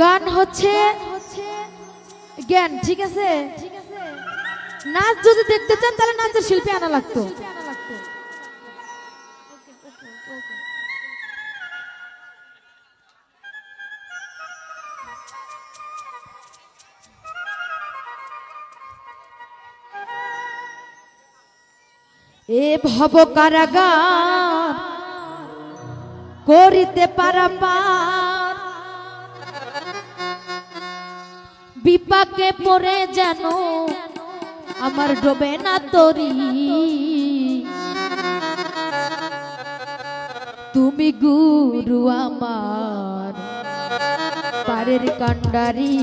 গান হচ্ছে জ্ঞান, ঠিক আছে। নাচ যদি দেখতে চান তাহলে নাচের শিল্পী আনা লাগতো। এ ভব কারাগার করিতে পারাপার, বিপাকে পড়ে যেন আমার ডোবে না তরি। তুমি গুরু আমার পারের কান্ডারি।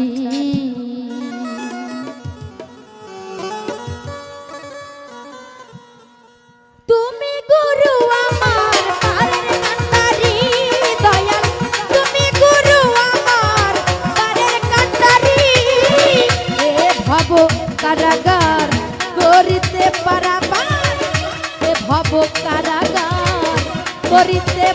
তুমি গুরু আমার পারের কান্ডারি, দয়াল তুমি গুরু আমার পারের কান্ডারি। এ ভব কারাগার করিতে পারাপার, এ ভব কারাগার করিতে